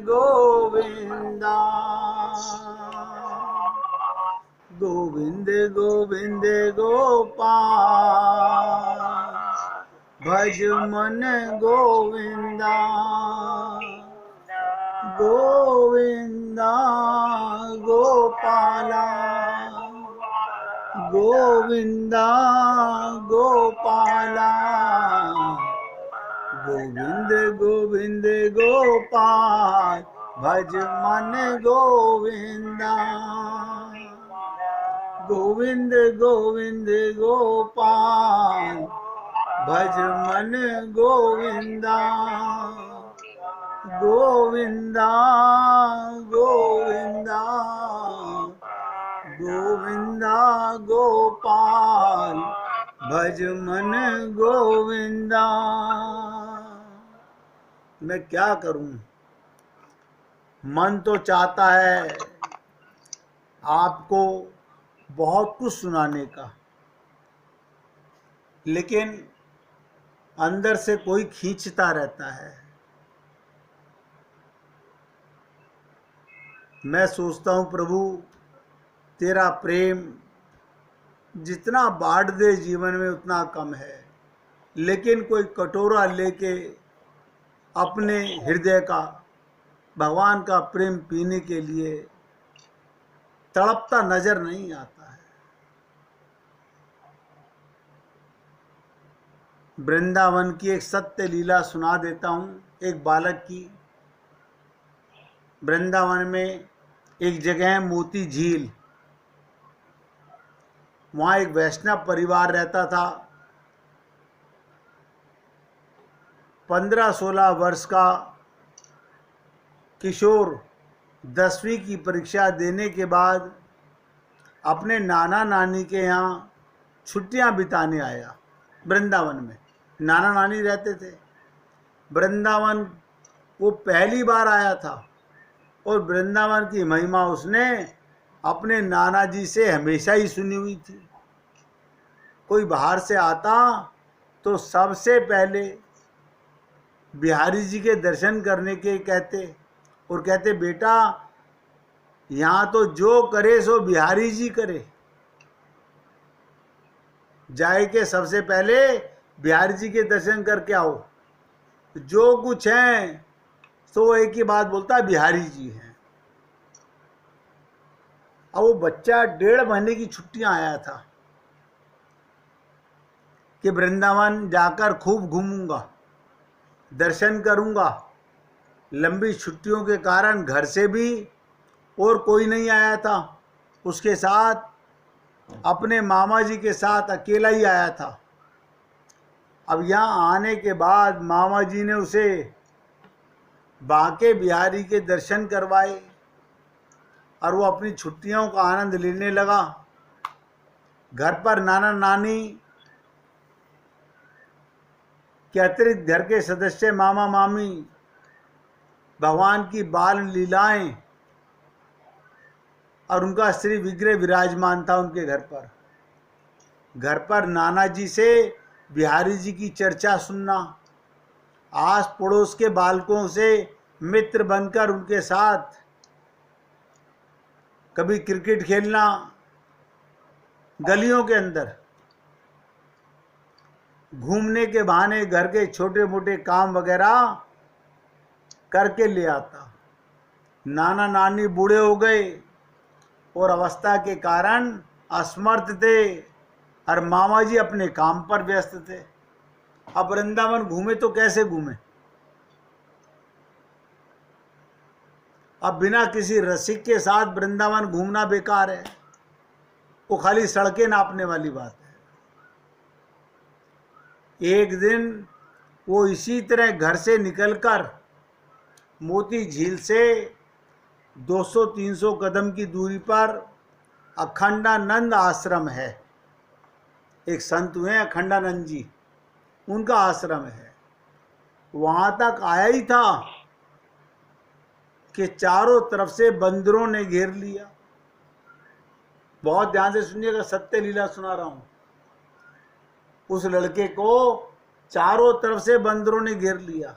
गोविंदा। गोविंद गोविंद गोपाल भज मन गोविंदा। गोविंदा गोपाला गोविंदा गोपाला। गोविंद गोविंद गोपाल भज मन गोविंदा। गोविंद गोविंद गोपाल भज मन गोविंदा। गोविंदा गोविंदा गोविंदा गोपाल भज मन गोविंदा। मैं क्या करूं, मन तो चाहता है आपको बहुत कुछ सुनाने का, लेकिन अंदर से कोई खींचता रहता है। मैं सोचता हूं प्रभु तेरा प्रेम जितना बांट दे जीवन में उतना कम है, लेकिन कोई कटोरा लेके अपने हृदय का भगवान का प्रेम पीने के लिए तड़पता नजर नहीं आता है। वृंदावन की एक सत्य लीला सुना देता हूं। एक बालक की, वृंदावन में एक जगह है मोती झील, वहाँ एक वैष्णव परिवार रहता था। 15-16 वर्ष का किशोर 10वीं की परीक्षा देने के बाद अपने नाना नानी के यहाँ छुट्टियाँ बिताने आया। वृंदावन में नाना नानी रहते थे। वृंदावन वो पहली बार आया था और वृंदावन की महिमा उसने अपने नाना जी से हमेशा ही सुनी हुई थी। कोई बाहर से आता तो सबसे पहले बिहारी जी के दर्शन करने के कहते, और कहते बेटा यहाँ तो जो करे सो बिहारी जी करे। जाए के सबसे पहले बिहारी जी के दर्शन करके आओ। जो कुछ है तो एक ही बात बोलता बिहारी जी हैं। अब वो बच्चा 1.5 महीने की छुट्टियां आया था कि वृंदावन जाकर खूब घूमूंगा, दर्शन करूंगा। लंबी छुट्टियों के कारण घर से भी और कोई नहीं आया था, उसके साथ अपने मामा जी के साथ अकेला ही आया था। अब यहाँ आने के बाद मामा जी ने उसे बांके बिहारी के दर्शन करवाए और वो अपनी छुट्टियों का आनंद लेने लगा। घर पर नाना नानी के अतिरिक्त घर के सदस्य मामा मामी, भगवान की बाल लीलाएं और उनका श्री विग्रह विराजमान था उनके घर पर। घर पर नाना जी से बिहारी जी की चर्चा सुनना, आस पड़ोस के बालकों से मित्र बनकर उनके साथ कभी क्रिकेट खेलना, गलियों के अंदर घूमने के बहाने घर के छोटे मोटे काम वगैरह करके ले आता। नाना नानी बूढ़े हो गए और अवस्था के कारण असमर्थ थे और मामा जी अपने काम पर व्यस्त थे। अब वृंदावन घूमे तो कैसे घूमे? अब बिना किसी रसिक के साथ वृंदावन घूमना बेकार है, वो खाली सड़कें नापने वाली बात है। एक दिन वो इसी तरह घर से निकलकर मोती झील से 200-300 कदम की दूरी पर अखंडानंद आश्रम है, एक संत हुए अखंडानंद जी, उनका आश्रम है। वहां तक आया ही था कि चारों तरफ से बंदरों ने घेर लिया। बहुत ध्यान से सुनिएगा, सत्य लीला सुना रहा हूं। उस लड़के को चारों तरफ से बंदरों ने घेर लिया।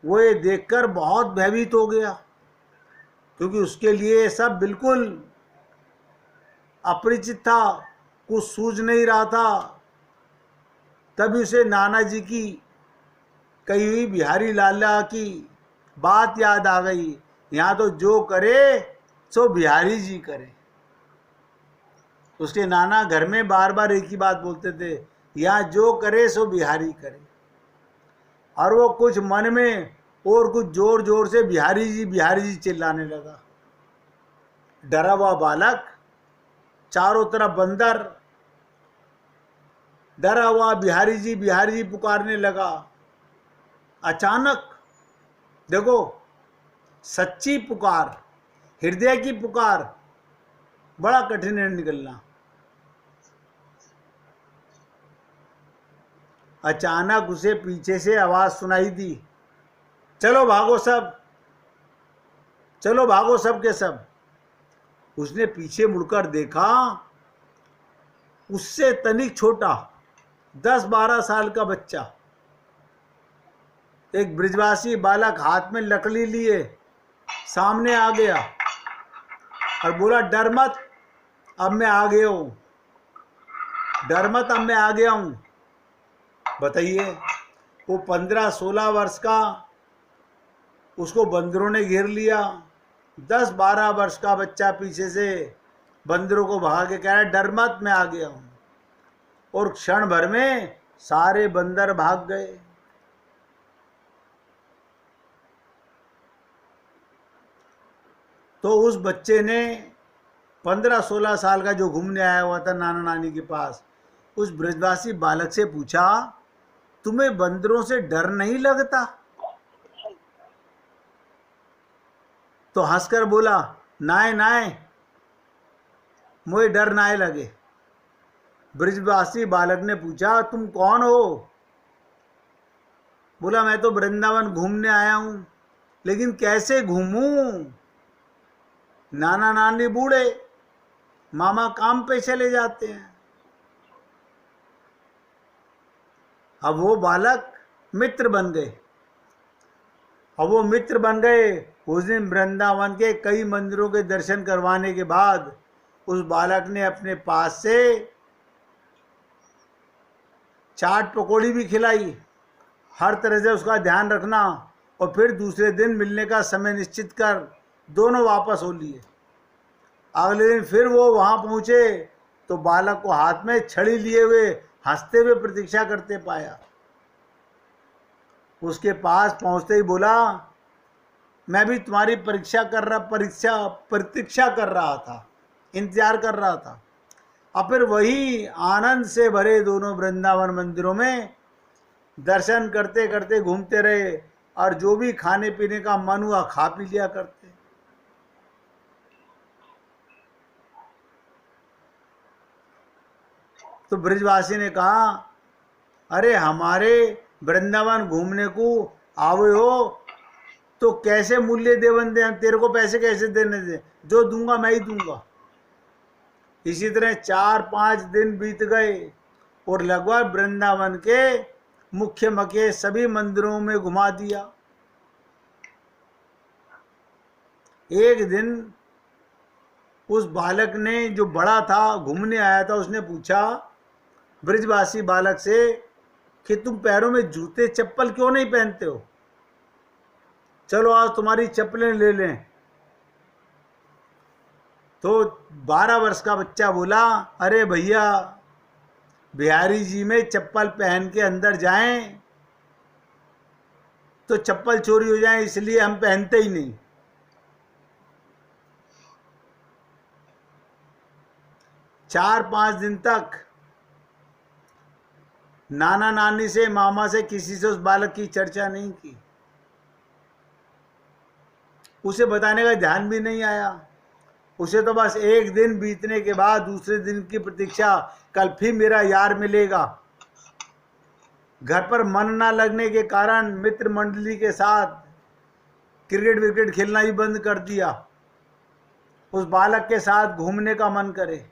वो ये देखकर बहुत भयभीत हो गया, क्योंकि उसके लिए सब बिल्कुल अपरिचित था, कुछ सूझ नहीं रहा था। तभी उसे नाना जी की कही हुई बिहारी लाला की बात याद आ गई, यहाँ तो जो करे सो बिहारी जी करे। उसके नाना घर में बार बार एक ही बात बोलते थे, यहाँ जो करे सो बिहारी करे। और वो कुछ मन में और कुछ जोर जोर से बिहारी जी चिल्लाने लगा। डरा हुआ बालक, चारों तरफ बंदर, डरा हुआ बिहारी जी पुकारने लगा। अचानक देखो, सच्ची पुकार, हृदय की पुकार, बड़ा कठिन है निकलना। अचानक उसे पीछे से आवाज सुनाई दी, चलो भागो सब, चलो भागो सब के सब। उसने पीछे मुड़कर देखा, उससे तनिक छोटा 10-12 साल का बच्चा, एक ब्रिजवासी बालक हाथ में लकड़ी लिए सामने आ गया और बोला, डर मत, अब मैं आ गया हूं, डर मत, अब मैं आ गया हूं। बताइए, वो 15-16 वर्ष का, उसको बंदरों ने घेर लिया। 10-12 वर्ष का बच्चा पीछे से बंदरों को भगा के कह रहा है, डर मत, मैं आ गया हूं। और क्षण भर में सारे बंदर भाग गए। तो उस बच्चे ने 15-16 साल का जो घूमने आया हुआ था नाना नानी के पास, उस ब्रजवासी बालक से पूछा, तुम्हें बंदरों से डर नहीं लगता? तो हंसकर बोला, नाय नाय, मुझे डर नाय लगे। ब्रजवासी बालक ने पूछा, तुम कौन हो? बोला, मैं तो वृंदावन घूमने आया हूं, लेकिन कैसे घूमूं? नाना नानी बूढ़े, मामा काम पे चले जाते हैं। अब वो बालक मित्र बन गए। उस दिन वृंदावन के कई मंदिरों के दर्शन करवाने के बाद उस बालक ने अपने पास से चाट पकौड़ी भी खिलाई। हर तरह से उसका ध्यान रखना, और फिर दूसरे दिन मिलने का समय निश्चित कर दोनों वापस हो लिए। अगले दिन फिर वो वहां पहुंचे तो बालक को हाथ में छड़ी लिए हुए हंसते हुए प्रतीक्षा करते पाया। उसके पास पहुंचते ही बोला, मैं भी तुम्हारी प्रतीक्षा कर रहा था, इंतजार कर रहा था। और फिर वही आनंद से भरे दोनों वृंदावन मंदिरों में दर्शन करते करते घूमते रहे, और जो भी खाने पीने का मन हुआ खा पी लिया करते। तो ब्रजवासी ने कहा, अरे हमारे वृंदावन घूमने को आवे हो तो कैसे मूल्य देवन दे, तेरे को पैसे कैसे देने दे, जो दूंगा मैं ही दूंगा। इसी तरह 4-5 दिन बीत गए और लगभग वृंदावन के मुख्य मके सभी मंदिरों में घुमा दिया। एक दिन उस बालक ने, जो बड़ा था, घूमने आया था, उसने पूछा ब्रजवासी बालक से कि तुम पैरों में जूते चप्पल क्यों नहीं पहनते हो? चलो आज तुम्हारी चप्पलें ले लें। तो 12 वर्ष का बच्चा बोला, अरे भैया, बिहारी जी में चप्पल पहन के अंदर जाएं तो चप्पल चोरी हो जाए, इसलिए हम पहनते ही नहीं। चार 5 दिन तक नाना नानी से, मामा से, किसी से उस बालक की चर्चा नहीं की। उसे बताने का ध्यान भी नहीं आया। उसे तो बस एक दिन बीतने के बाद दूसरे दिन की प्रतीक्षा, कल फिर मेरा यार मिलेगा। घर पर मन ना लगने के कारण मित्र मंडली के साथ क्रिकेट विकेट खेलना ही बंद कर दिया। उस बालक के साथ घूमने का मन करे।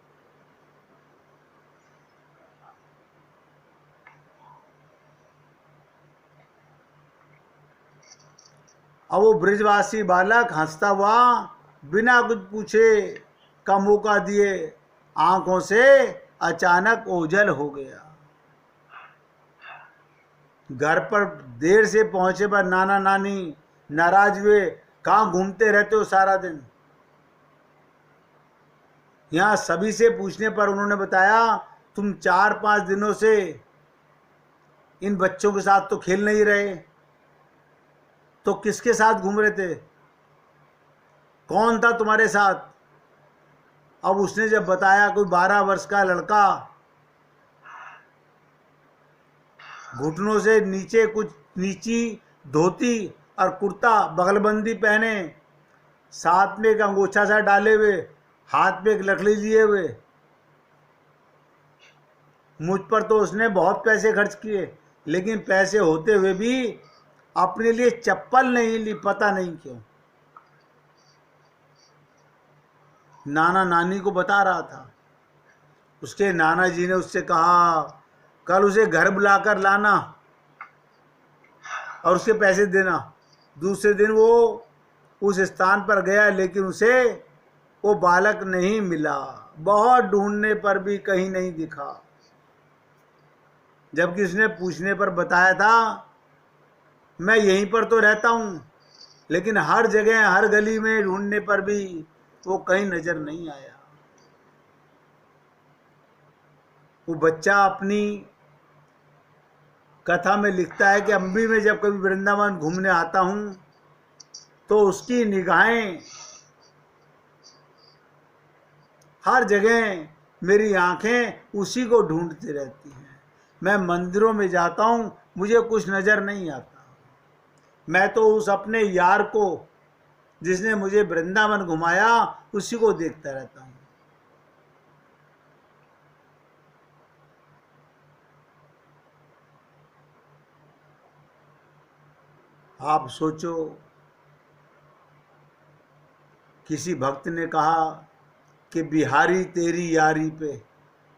अब वो ब्रिजवासी बालक हंसता हुआ बिना कुछ पूछे का मौका दिए आंखों से अचानक ओझल हो गया। घर पर देर से पहुंचे पर नाना नानी नाराज हुए, कहाँ घूमते रहते हो सारा दिन। यहाँ सभी से पूछने पर उन्होंने बताया, तुम 4-5 दिनों से इन बच्चों के साथ तो खेल नहीं रहे, तो किसके साथ घूम रहे थे, कौन था तुम्हारे साथ। अब उसने जब बताया, कोई 12 वर्ष का लड़का, घुटनों से नीचे कुछ नीची धोती और कुर्ता बगलबंदी पहने, साथ में एक अंगोछा सा डाले हुए, हाथ में एक लकड़ी लिए हुए। मुझ पर तो उसने बहुत पैसे खर्च किए, लेकिन पैसे होते हुए भी अपने लिए चप्पल नहीं ली, पता नहीं क्यों। नाना नानी को बता रहा था। उसके नाना जी ने उससे कहा, कल उसे घर बुलाकर लाना और उसके पैसे देना। दूसरे दिन वो उस स्थान पर गया, लेकिन उसे वो बालक नहीं मिला। बहुत ढूंढने पर भी कहीं नहीं दिखा, जबकि उसने पूछने पर बताया था, मैं यहीं पर तो रहता हूँ, लेकिन हर जगह हर गली में ढूंढने पर भी वो कहीं नजर नहीं आया। वो बच्चा अपनी कथा में लिखता है कि अम्बी में जब कभी वृंदावन घूमने आता हूँ तो उसकी निगाहें हर जगह, मेरी आंखें उसी को ढूंढती रहती हैं। मैं मंदिरों में जाता हूँ, मुझे कुछ नज़र नहीं आता। मैं तो उस अपने यार को, जिसने मुझे वृंदावन घुमाया, उसी को देखता रहता हूँ। आप सोचो, किसी भक्त ने कहा कि बिहारी तेरी यारी पे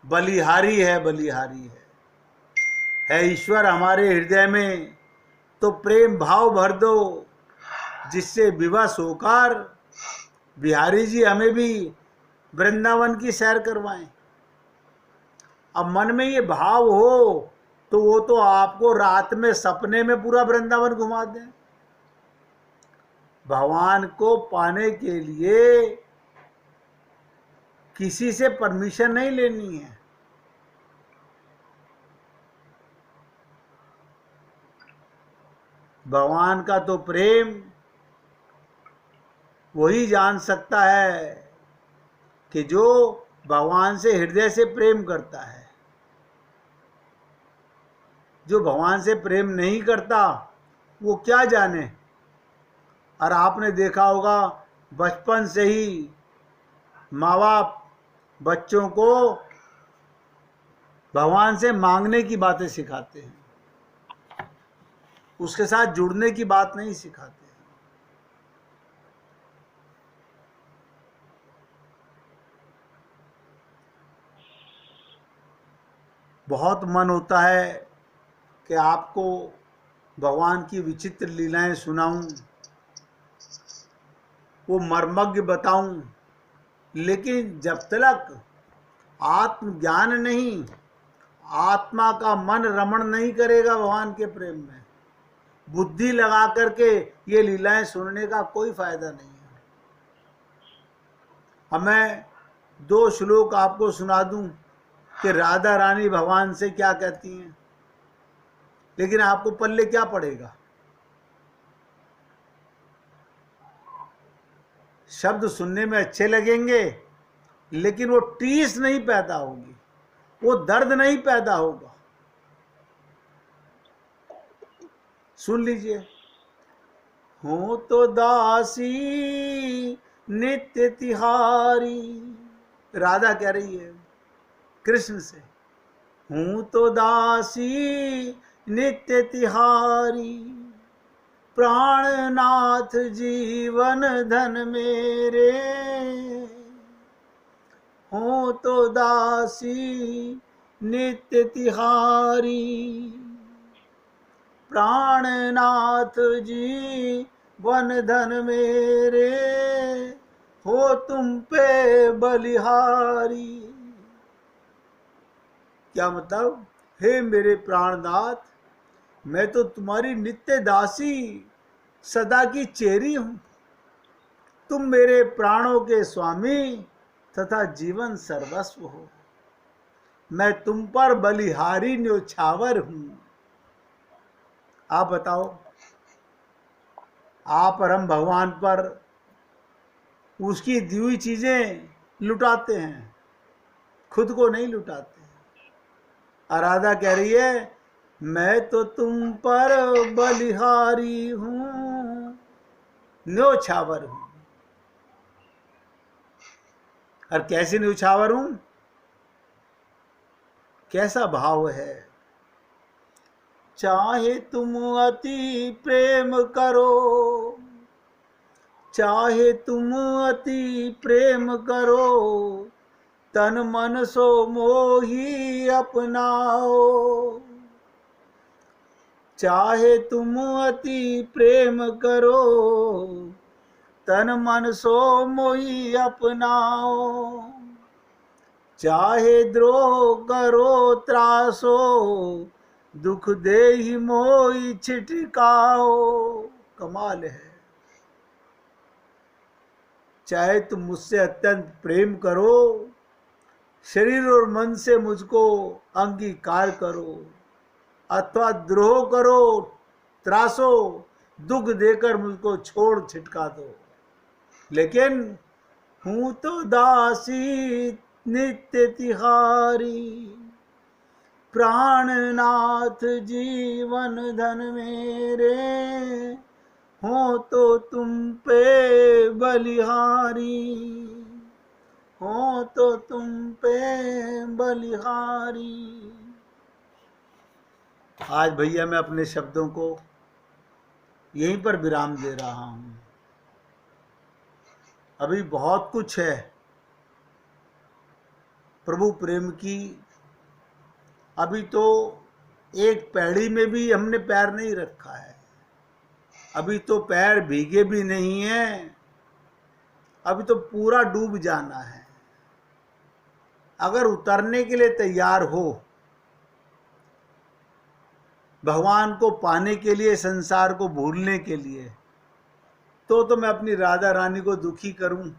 बलिहारी है, बलिहारी है ईश्वर हमारे हृदय में तो प्रेम भाव भर दो, जिससे विवश होकर बिहारी जी हमें भी वृंदावन की सैर करवाएं। अब मन में ये भाव हो तो वो तो आपको रात में सपने में पूरा वृंदावन घुमा दें। भगवान को पाने के लिए किसी से परमिशन नहीं लेनी है। भगवान का तो प्रेम वही जान सकता है कि जो भगवान से हृदय से प्रेम करता है। जो भगवान से प्रेम नहीं करता वो क्या जाने। और आपने देखा होगा, बचपन से ही माँ बाप बच्चों को भगवान से मांगने की बातें सिखाते हैं, उसके साथ जुड़ने की बात नहीं सिखाते। बहुत मन होता है कि आपको भगवान की विचित्र लीलाएं सुनाऊं, वो मर्मज्ञ बताऊं, लेकिन जब तक आत्मज्ञान नहीं, आत्मा का मन रमण नहीं करेगा भगवान के प्रेम में, बुद्धि लगा करके ये लीलाएं सुनने का कोई फायदा नहीं है। अब मैं 2 श्लोक आपको सुना दूं कि राधा रानी भगवान से क्या कहती हैं, लेकिन आपको पल्ले क्या पड़ेगा। शब्द सुनने में अच्छे लगेंगे, लेकिन वो टीस नहीं पैदा होगी, वो दर्द नहीं पैदा होगा। सुन लीजिए। हो तो दासी नित्य तिहारी, राधा कह रही है कृष्ण से, हूँ तो दासी नित्य तिहारी, प्राणनाथ जीवन धन मेरे, हूँ तो दासी नित्य तिहारी, प्राणनाथ जी वन धन मेरे हो तुम पे बलिहारी। क्या मतलब, हे मेरे प्राणनाथ, मैं तो तुम्हारी नित्य दासी सदा की चेरी हूं। तुम मेरे प्राणों के स्वामी तथा जीवन सर्वस्व हो। मैं तुम पर बलिहारी न्योछावर हूं। आप बताओ, आप और हम भगवान पर उसकी दी हुई चीजें लुटाते हैं, खुद को नहीं लुटाते। आराधा कह रही है, मैं तो तुम पर बलिहारी हूं, न्योछावर हूं। और कैसे न्योछावर हूं? कैसा भाव है, चाहे तुम अति प्रेम करो, चाहे तुम अति प्रेम करो, तन मन सो मोही अपनाओ। चाहे तुम अति प्रेम करो, तन मन सो मोही अपनाओ। चाहे द्रोह करो त्रासो, दुख दे ही मोही छिटकाओ। कमाल है। चाहे तुम मुझसे अत्यंत प्रेम करो, शरीर और मन से मुझको अंगीकार करो, अथवा द्रोह करो, त्रासो, दुख देकर मुझको छोड़ छिटका दो, लेकिन हूं तो दासी नित्य तिहारी। प्राणनाथ जीवन धन मेरे हो तो तुम पे बलिहारी, हो तो तुम पे बलिहारी। आज भैया मैं अपने शब्दों को यहीं पर विराम दे रहा हूं। अभी बहुत कुछ है प्रभु प्रेम की। अभी तो एक पैड़ी में भी हमने पैर नहीं रखा है, अभी तो पैर भीगे भी नहीं है, अभी तो पूरा डूब जाना है। अगर उतरने के लिए तैयार हो, भगवान को पाने के लिए, संसार को भूलने के लिए, तो मैं अपनी राधा रानी को दुखी करूं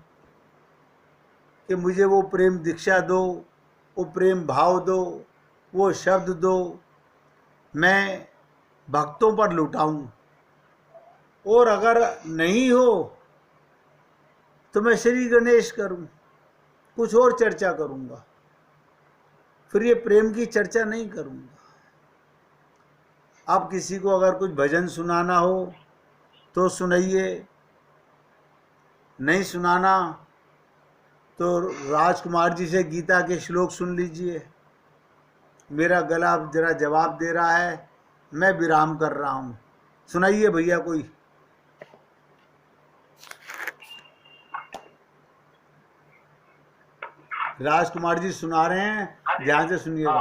कि मुझे वो प्रेम दीक्षा दो, वो प्रेम भाव दो, वो शब्द दो, मैं भक्तों पर लुटाऊं। और अगर नहीं हो तो मैं श्री गणेश करूं, कुछ और चर्चा करूंगा, फिर ये प्रेम की चर्चा नहीं करूंगा। आप किसी को अगर कुछ भजन सुनाना हो तो सुनाइए, नहीं सुनाना तो राजकुमार जी से गीता के श्लोक सुन लीजिए। मेरा गला जरा जवाब दे रहा है, मैं विराम कर रहा हूं। सुनाइए भैया कोई। राजकुमार जी सुना रहे हैं, ध्यान से सुनिएगा।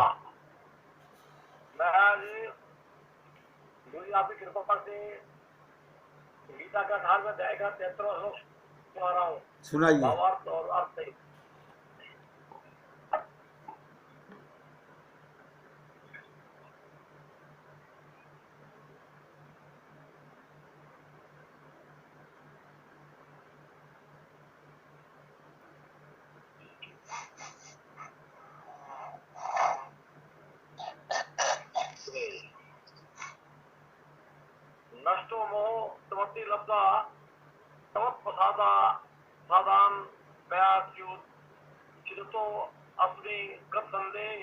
मैं आज आपकी कृपा से गीता का 18वां अध्याय का 73वां श्लोक सुना रहा हूँ। सुनाइए। भावार्थ और अर्थ सहित। नष्टो मोह तमति लब्धा तमत्प्रसादा सादान व्याच्युत चिरतो अस्मि गतसंदेह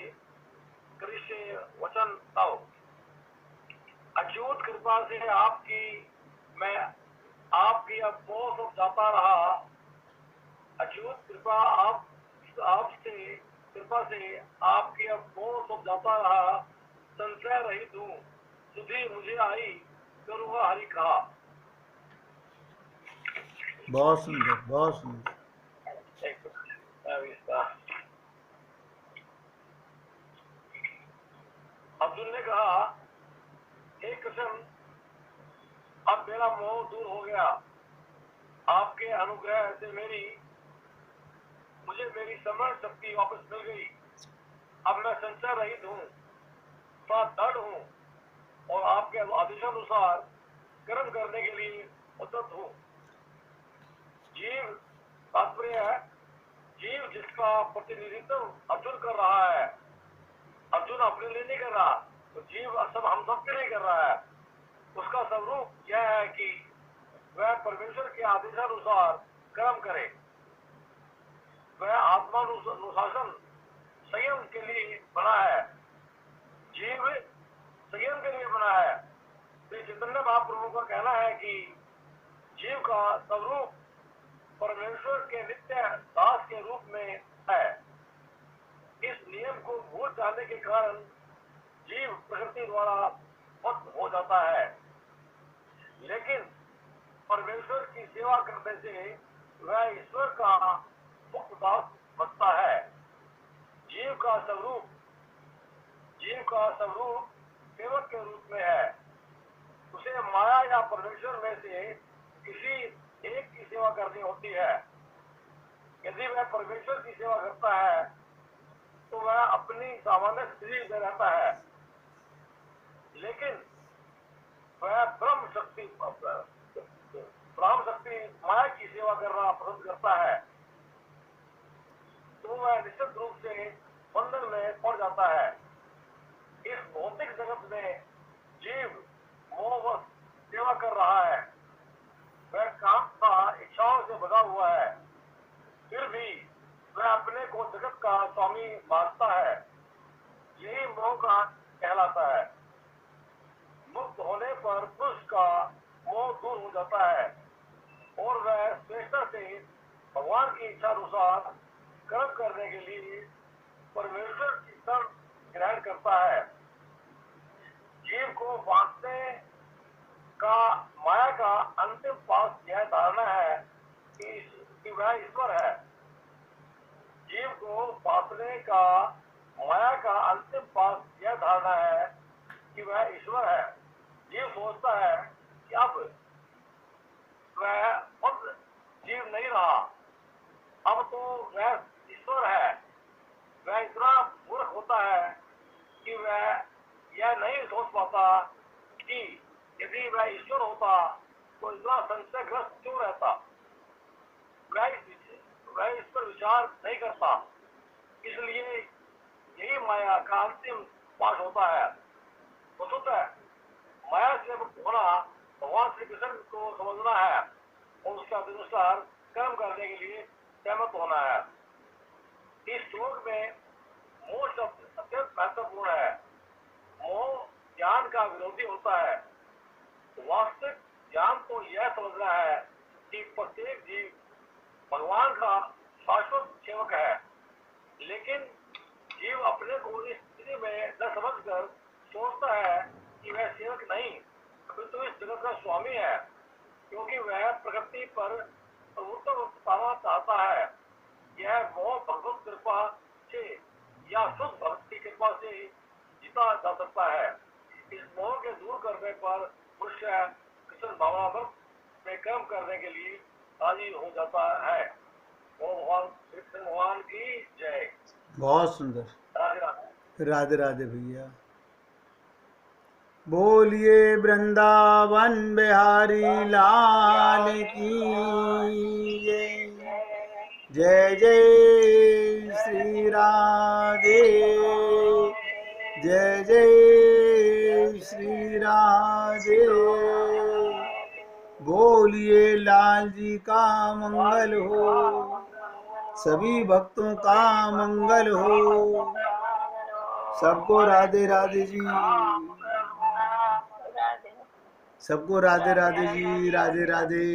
करिष्ये वचन तव। अच्युत कृपा से मैं आपकी अब मोह सब जाता रहा। अच्युत कृपा आपसे कृपा से आपकी अब मोह सब जाता रहा। संशय रहित हूँ, सुधी मुझे आई, करूँगा हरि कहा। बहुत सुंदर, बहुत सुंदर। अर्जुन ने कहा, हे कृष्ण, अब मेरा मोह दूर हो गया। आपके अनुग्रह से मुझे मेरी स्मरण शक्ति वापस मिल गई। अब मैं संशय रहित हूँ, दृढ़ हूँ और आपके आदेशानुसार कर्म करने के लिए उद्यत हूँ। जीव तात्पर्य है, जीव जिसका प्रतिनिधित्व अर्जुन कर रहा है, अर्जुन अपने लिए नहीं कर रहा, तो जीव सब हम सब के लिए कर रहा है। उसका स्वरूप यह है कि वह परमेश्वर के आदेशानुसार कर्म करे। वह आत्मानुशासन संयम के लिए बना है। जीव संयम के लिए बना है। श्री चैतन्य महाप्रभु का कहना है कि जीव का स्वरूप परमेश्वर के नित्य दास के रूप में है। इस नियम को भूल जाने के कारण जीव प्रकृति द्वारा मुक्त हो जाता है, लेकिन परमेश्वर की सेवा करने से वह ईश्वर का मुक्त दास बनता है। जीव का स्वरूप सेवक के रूप में है। उसे माया या परमेश्वर में से किसी एक की सेवा करनी होती है। यदि वह परमेश्वर की सेवा करता है तो वह अपनी सामान्य स्थिति में रहता है, लेकिन वह ब्रह्म शक्ति माया की सेवा करना पसंद करता है तो वह निश्चित रूप से बंधन में पड़ जाता है। इस भौतिक जगत में जीव मोहवश सेवा कर रहा है। वह काम का इच्छाओं से बधा हुआ है, फिर भी वह अपने को जगत का स्वामी मानता है। यही मोह का कहलाता है। मुक्त होने पर पुरुष का मोह दूर हो जाता है और वह स्वेच्छा से भगवान की इच्छा अनुसार कर्म करने के लिए परमेश्वर की शरण ग्रहण करता है। जीव को बांटने का माया का अंतिम पास यह धारणा है कि वह ईश्वर है। जीव को बांटने का माया का अंतिम पास यह धारणा है कि वह ईश्वर है। जीव सोचता है कि अब वह खुद जीव नहीं रहा, अब तो वह ईश्वर है। वह इतना मूर्ख होता है कि वह यह नहीं सोच पाता कि यदि वह ईश्वर होता तो इतना संशयग्रस्त क्यों रहता। वह इस पर विचार नहीं करता। इसलिए यही माया का अंतिम पास होता है। वस्तुतः माया से मुक्त होना भगवान श्री कृष्ण को समझना है और उसके अनुसार कर्म करने के लिए सहमत होना है। इस श्लोक में मोह शब्द अत्यंत महत्वपूर्ण है। मोह ज्ञान का विरोधी होता है। वास्तविक ज्ञान तो यह समझना है कि प्रत्येक जीव भगवान का शाश्वत सेवक है, लेकिन जीव अपने को इस स्थिति में न समझकर सोचता है कि वह सेवक नहीं तो इस जगत का स्वामी है, क्योंकि वह प्रकृति पर प्रभुत्व पाना चाहता है। यह मोह भगवत कृपा से या शुद्ध भक्ति की कृपा से जीता जा सकता है। इस मोह के दूर करने पर मनुष्य कृष्ण भावनामृत में कर्म करने के लिए राजी हो जाता है। वो भगवान श्री कृष्ण भगवान की जय। बहुत सुंदर। राधे राधे। राधे राधे भैया। बोलिए वृंदावन बिहारी लाल की जय। जय श्री राधे, जय जय श्री राधे। बोलिए लाल जी का मंगल हो, सभी भक्तों का मंगल हो। सबको राधे राधे जी, सबको राधे राधे जी। राधे राधे।